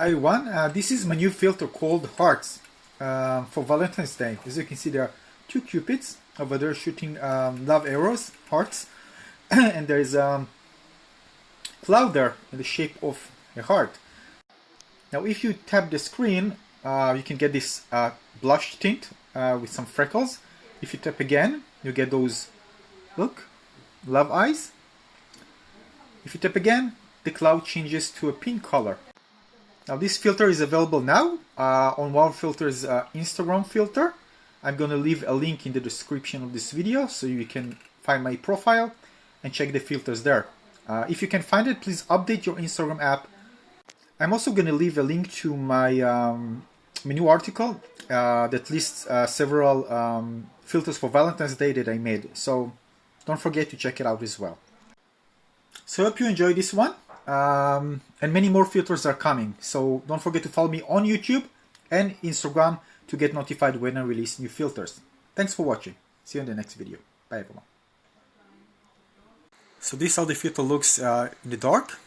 Hi everyone, this is my new filter called Hearts for Valentine's Day. As you can see, there are two Cupids over there shooting love arrows, hearts, and there is a cloud there in the shape of a heart. Now if you tap the screen, you can get this blush tint with some freckles. If you tap again, you get those, look, love eyes. If you tap again, the cloud changes to a pink color. Now this filter is available now on WowFilter's Instagram filter. I'm going to leave a link in the description of this video so you can find my profile and check the filters there. If you can find it, please update your Instagram app. I'm also going to leave a link to my new article that lists several filters for Valentine's Day that I made. So don't forget to check it out as well. So I hope you enjoyed this one. And many more filters are coming, so don't forget to follow me on YouTube and Instagram to get notified when I release new filters. Thanks for watching. See you in the next video. Bye everyone. So this is how the filter looks in the dark.